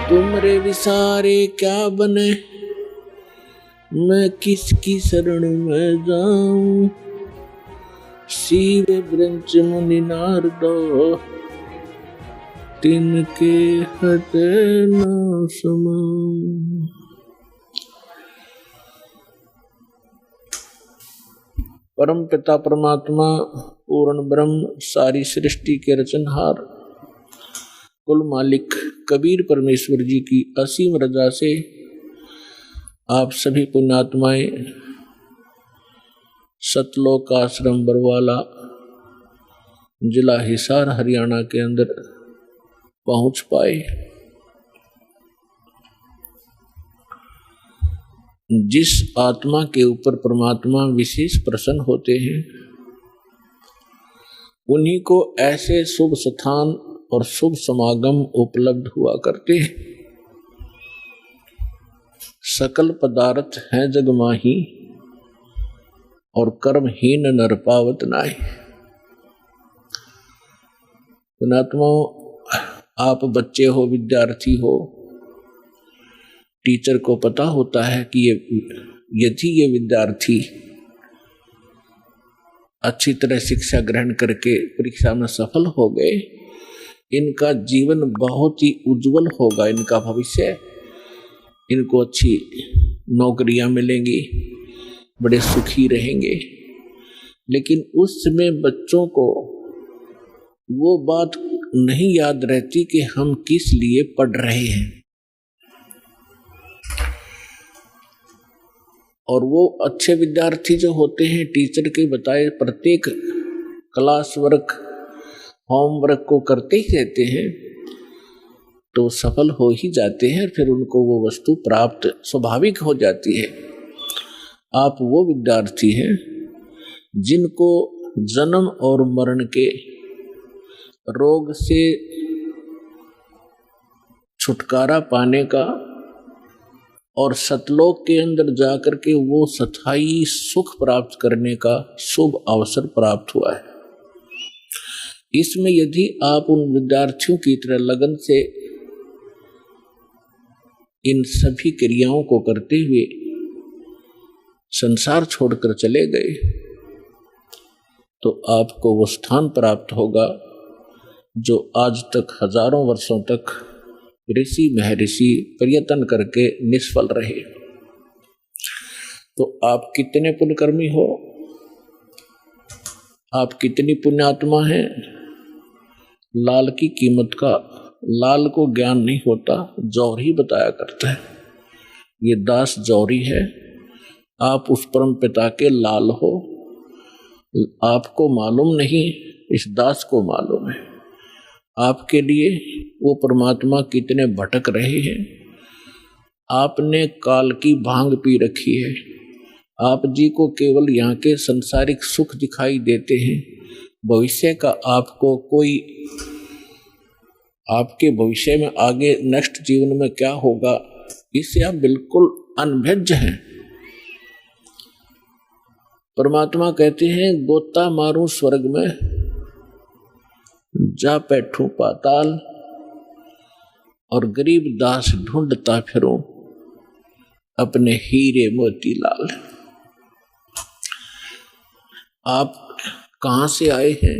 तुमरे विसारे क्या बने, मैं किसकी शरण में जाऊं। शिव ब्रंच मुनि नारदो, तिनके हते न समाऊं। परम पिता परमात्मा पूर्ण ब्रह्म, सारी सृष्टि के रचनहार, कुल मालिक कबीर परमेश्वर जी की असीम रजा से आप सभी पुण्यात्माएं सतलोक आश्रम बरवाला, जिला हिसार, हरियाणा के अंदर पहुंच पाए। जिस आत्मा के ऊपर परमात्मा विशेष प्रसन्न होते हैं, उन्हीं को ऐसे शुभ स्थान और शुभ समागम उपलब्ध हुआ करते हैं। सकल पदार्थ हैं जग माही, और कर्महीन नर पावत नाहि। पुण्यात्माओं, आप बच्चे हो, विद्यार्थी हो, टीचर को पता होता है कि यदि ये विद्यार्थी अच्छी तरह शिक्षा ग्रहण करके परीक्षा में सफल हो गए, इनका जीवन बहुत ही उज्जवल होगा, इनका भविष्य, इनको अच्छी नौकरियां मिलेंगी, बड़े सुखी रहेंगे। लेकिन उस समय बच्चों को वो बात नहीं याद रहती कि हम किस लिए पढ़ रहे हैं। और वो अच्छे विद्यार्थी जो होते हैं, टीचर के बताए प्रत्येक क्लास वर्क, होमवर्क को करते ही रहते हैं, तो सफल हो ही जाते हैं। फिर उनको वो वस्तु प्राप्त स्वाभाविक हो जाती है। आप वो विद्यार्थी हैं जिनको जन्म और मरण के रोग से छुटकारा पाने का और सतलोक के अंदर जाकर के वो स्थायी सुख प्राप्त करने का शुभ अवसर प्राप्त हुआ है। इसमें यदि आप उन विद्यार्थियों की तरह लगन से इन सभी क्रियाओं को करते हुए संसार छोड़कर चले गए, तो आपको वो स्थान प्राप्त होगा जो आज तक हजारों वर्षों तक ऋषि महर्षि प्रयत्न करके निष्फल रहे। तो आप कितने पुण्यकर्मी हो, आप कितनी पुण्यात्मा हैं। लाल की कीमत का लाल को ज्ञान नहीं होता, जौहरी बताया करता है। ये दास जौहरी है, आप उस परम पिता के लाल हो। आपको मालूम नहीं, इस दास को मालूम है आपके लिए वो परमात्मा कितने भटक रहे हैं। आपने काल की भांग पी रखी है, आप जी को केवल यहाँ के संसारिक सुख दिखाई देते हैं। भविष्य का आपको कोई, आपके भविष्य में आगे नेक्स्ट जीवन में क्या होगा, इससे आप बिल्कुल अनभिज्ञ हैं। परमात्मा कहते हैं, गोता मारूं स्वर्ग में, जा बैठूं पाताल, और गरीब दास ढूंढता फिरूं अपने हीरे मोती लाल। आप कहां से आए हैं,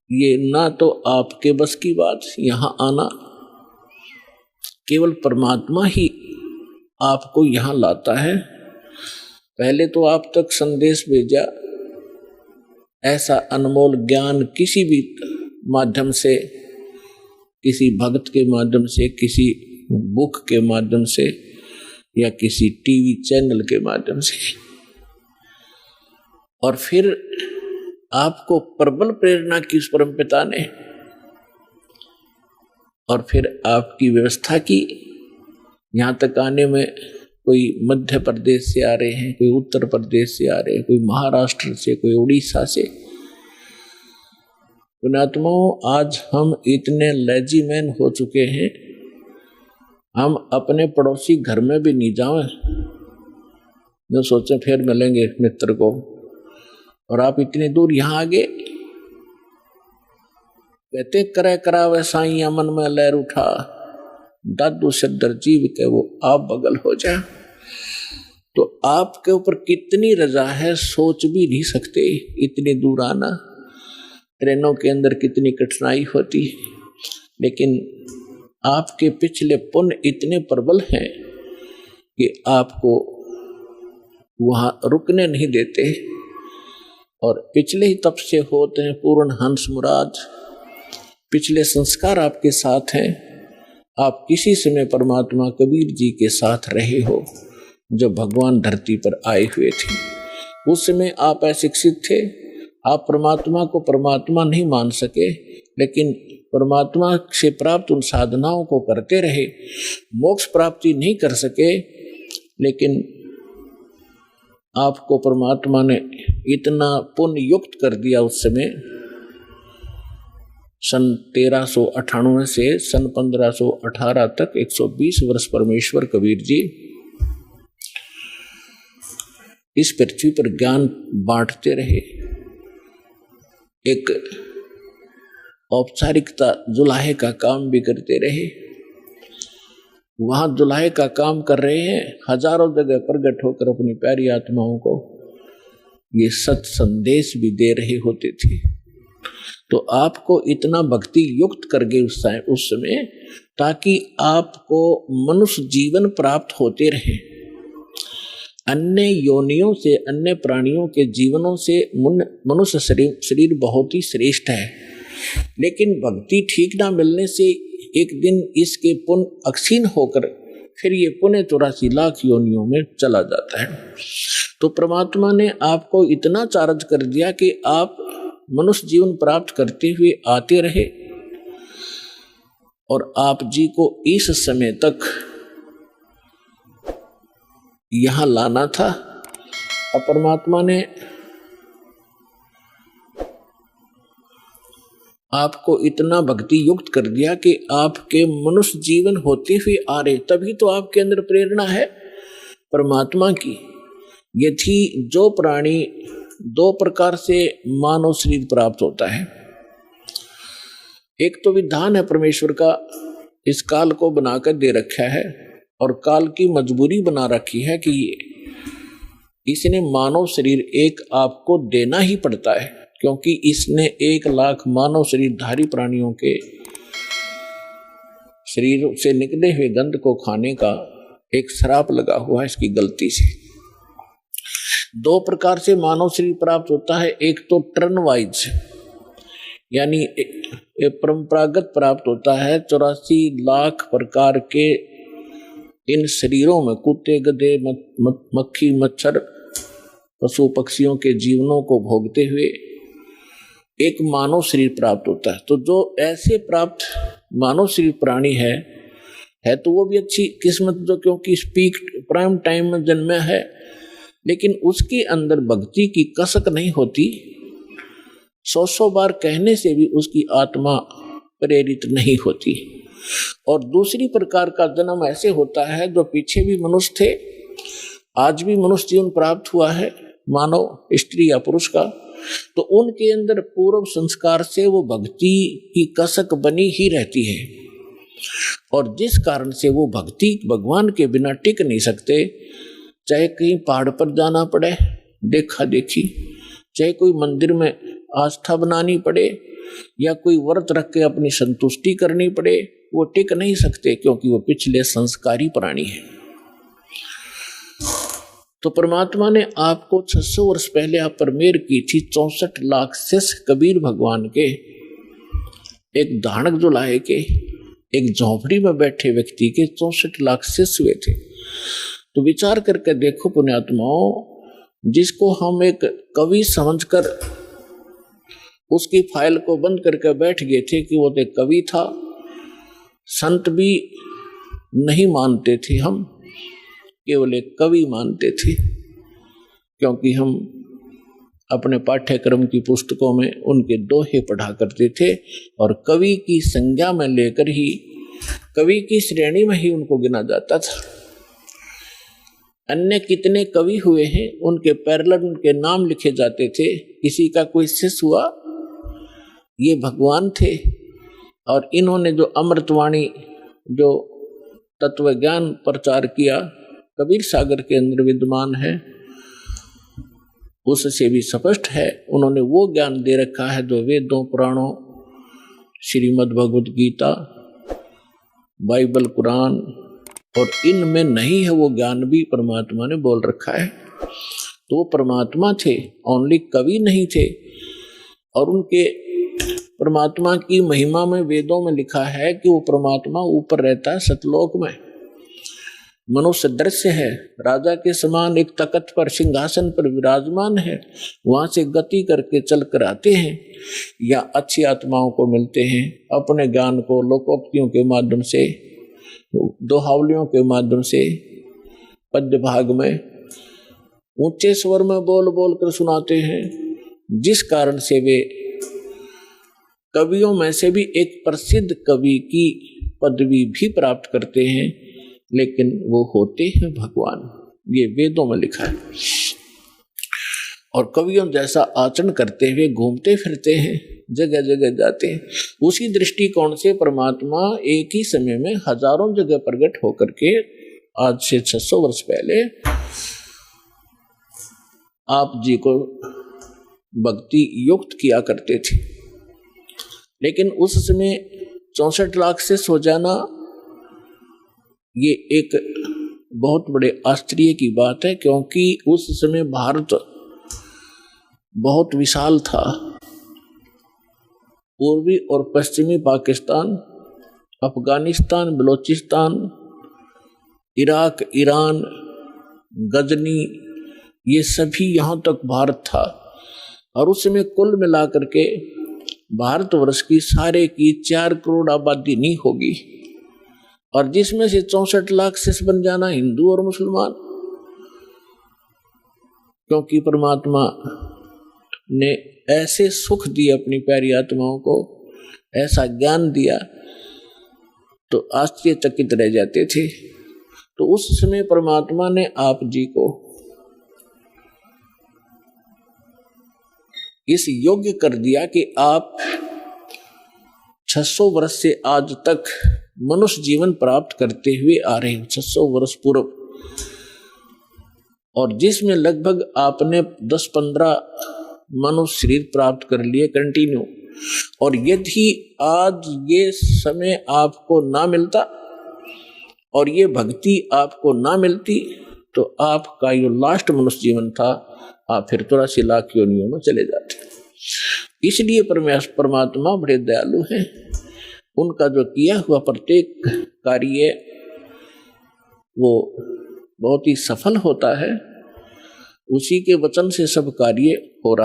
ये ना तो आपके बस की बात, यहां आना केवल परमात्मा ही आपको यहां लाता है। पहले तो आप तक संदेश भेजा, ऐसा अनमोल ज्ञान किसी भी माध्यम से, किसी भक्त के माध्यम से, किसी बुक के माध्यम से, या किसी टीवी चैनल के माध्यम से, और फिर आपको प्रबल प्रेरणा की उस परम पिता ने, और फिर आपकी व्यवस्था की। यहां तक आने में कोई मध्य प्रदेश से आ रहे हैं, कोई उत्तर प्रदेश से आ रहे हैं, कोई महाराष्ट्र से, कोई उड़ीसा से। पुण्यात्माओं, आज हम इतने लेजीमैन हो चुके हैं, हम अपने पड़ोसी घर में भी नहीं जाएं, जो सोचे फिर मिलेंगे मित्र को, और आप इतनी दूर यहाँ आ गए। कहते करे करावे साईं मन में लहर उठा, दादू सिद्धर जीव के वो आप बगल हो जा। तो आपके ऊपर कितनी रजा है सोच भी नहीं सकते। इतनी दूर आना, ट्रेनों के अंदर कितनी कठिनाई होती, लेकिन आपके पिछले पुण्य इतने प्रबल हैं कि आपको वहां रुकने नहीं देते। और पिछले ही तप से होते हैं पूर्ण हंस मुराद, पिछले संस्कार आपके साथ हैं। आप किसी समय परमात्मा कबीर जी के साथ रहे हो जब भगवान धरती पर आए हुए थे। उस समय आप अशिक्षित थे, आप परमात्मा को परमात्मा नहीं मान सके, लेकिन परमात्मा से प्राप्त उन साधनाओं को करते रहे, मोक्ष प्राप्ति नहीं कर सके, लेकिन आपको परमात्मा ने इतना पुण्य युक्त कर दिया उस समय। सन 1398 से सन 1518 तक 120 वर्ष परमेश्वर कबीर जी इस पृथ्वी पर ज्ञान बांटते रहे। एक औपचारिकता जुलाहे का काम भी करते रहे। वहां जुलाहे का काम कर रहे हैं, हजारों जगह प्रकट होकर अपनी प्यारी आत्माओं को ये सत संदेश भी दे रहे होते थे। तो आपको इतना भक्ति युक्त कर गए उस समय, ताकि आपको मनुष्य जीवन प्राप्त होते रहे। अन्य योनियों से, अन्य प्राणियों के जीवनों से मनुष्य शरीर बहुत ही श्रेष्ठ है, लेकिन भक्ति ठीक ना मिलने से एक दिन इसके पुण्य अक्षीण होकर फिर ये पुण्य 84 लाख योनियों में चला जाता है। तो परमात्मा ने आपको इतना चार्ज कर दिया कि आप मनुष्य जीवन प्राप्त करते हुए आते रहे, और आप जी को इस समय तक यहां लाना था। और परमात्मा ने आपको इतना भक्ति युक्त कर दिया कि आपके मनुष्य जीवन होते हुए आ रहे, तभी तो आपके अंदर प्रेरणा है परमात्मा की। यदि जो प्राणी 2 प्रकार से मानव शरीर प्राप्त होता है, एक तो विधान है परमेश्वर का, इस काल को बनाकर दे रखा है, और काल की मजबूरी बना रखी है कि इसने मानव शरीर एक आपको देना ही पड़ता है, क्योंकि इसने 1 लाख मानव शरीरधारी प्राणियों के शरीर से निकले हुए गंध को खाने का एक श्राप लगा हुआ है इसकी गलती से। 2 प्रकार से मानव शरीर प्राप्त होता है, एक तो टर्न वाइज यानी परंपरागत प्राप्त होता है। 84 लाख प्रकार के इन शरीरों में कुत्ते, गधे, मक्खी, मच्छर, पशु पक्षियों के जीवनों को भोगते हुए एक मानव शरीर प्राप्त होता है। तो जो ऐसे प्राप्त मानव शरीर प्राणी है तो वो भी अच्छी किस्मत, जो क्योंकि स्पीक प्राइम टाइम में जन्मा है, लेकिन उसके अंदर भक्ति की कसक नहीं होती। 100 बार कहने से भी उसकी आत्मा प्रेरित नहीं होती। और दूसरी प्रकार का जन्म ऐसे होता है जो पीछे भी मनुष्य थे, आज भी मनुष्य जीवन प्राप्त हुआ है, मानव स्त्री या पुरुष का, तो उनके अंदर पूर्व संस्कार से वो भक्ति की कसक बनी ही रहती है, और जिस कारण से वो भक्ति भगवान के बिना टिक नहीं सकते। चाहे कहीं पहाड़ पर जाना पड़े देखा देखी, चाहे कोई मंदिर में आस्था बनानी पड़े, या कोई व्रत रख के अपनी संतुष्टि करनी पड़े, वो टिक नहीं सकते, क्योंकि वो पिछले संस्कारी प्राणी है। तो परमात्मा ने आपको 600 वर्ष पहले आप पर मेहर की थी। 64 लाख शिष्य कबीर भगवान के, एक धानक जुलाहे के, एक झोंपड़ी में बैठे व्यक्ति के 64 लाख शिष्य हुए थे। तो विचार करके देखो पुण्यात्माओं, जिसको हम एक कवि समझकर उसकी फाइल को बंद करके बैठ गए थे कि वो तो कवि था, संत भी नहीं मानते थे, हम केवल एक कवि मानते थे, क्योंकि हम अपने पाठ्यक्रम की पुस्तकों में उनके दोहे पढ़ा करते थे, और कवि की संज्ञा में लेकर ही, कवि की श्रेणी में ही उनको गिना जाता था। अन्य कितने कवि हुए हैं, उनके पैरेलल उनके नाम लिखे जाते थे। किसी का कोई शिष्य हुआ, ये भगवान थे, और इन्होंने जो अमृतवाणी जो तत्व ज्ञान प्रचार किया कबीर सागर के अंदर विद्यमान है, उससे भी स्पष्ट है उन्होंने वो ज्ञान दे रखा है जो वेदों पुराणों श्रीमद् भगवद गीता बाइबल कुरान और इनमें नहीं है। वो ज्ञान भी परमात्मा ने बोल रखा है। तो वो परमात्मा थे, ओनली कवि नहीं थे। और उनके परमात्मा की महिमा में वेदों में लिखा है कि वो परमात्मा ऊपर रहता है सतलोक में, मनुष्य दृश्य है, राजा के समान एक तख्त पर सिंहासन पर विराजमान है, वहां से गति करके चल कर आते हैं या अच्छी आत्माओं को मिलते हैं, अपने ज्ञान को लोकोक्तियों के माध्यम से दोहावलियों के माध्यम से पद्य भाग में ऊंचे स्वर में बोल बोल कर सुनाते हैं, जिस कारण से वे कवियों में से भी एक प्रसिद्ध कवि की पदवी भी प्राप्त करते हैं, लेकिन वो होते हैं भगवान। ये वेदों में लिखा है। और कवियों जैसा आचरण करते हुए घूमते फिरते हैं, जगह जगह जाते हैं। उसी दृष्टिकोण से परमात्मा एक ही समय में हजारों जगह प्रकट होकर के आज से 600 वर्ष पहले आप जी को भक्ति युक्त किया करते थे। लेकिन उस समय 64 लाख से सो जाना ये एक बहुत बड़े आश्चर्य की बात है, क्योंकि उस समय भारत बहुत विशाल था। पूर्वी और पश्चिमी पाकिस्तान, अफगानिस्तान, बलोचिस्तान, इराक, ईरान, गजनी, ये सभी यहाँ तक भारत था। और उस समय कुल मिलाकर के भारतवर्ष की सारे की 4 करोड़ आबादी नहीं होगी, और जिसमें से 64 लाख से बन जाना हिंदू और मुसलमान। क्योंकि परमात्मा ने ऐसे सुख दिए अपनी प्यारी आत्माओं को, ऐसा ज्ञान दिया, तो आश्चर्यचकित रह जाते थे। तो उस समय परमात्मा ने आप जी को इस योग्य कर दिया कि आप 600 वर्ष से आज तक मनुष्य जीवन प्राप्त करते हुए आ रहे हैं, 600 वर्ष पूर्व, और जिसमें लगभग आपने 10-15 मनुष्य शरीर प्राप्त कर लिए कंटिन्यू। और यदि आज ये समय आपको ना मिलता और ये भक्ति आपको ना मिलती, तो आपका ये लास्ट मनुष्य जीवन था, आप फिर 83 लाख योनियों में चले जाते। इसलिए परमात्मा बड़े दयालु हैं। उनका जो किया हुआ प्रत्येक कार्य वो बहुत ही सफल होता है। उसी के वचन से सब कार्य हो रहा है।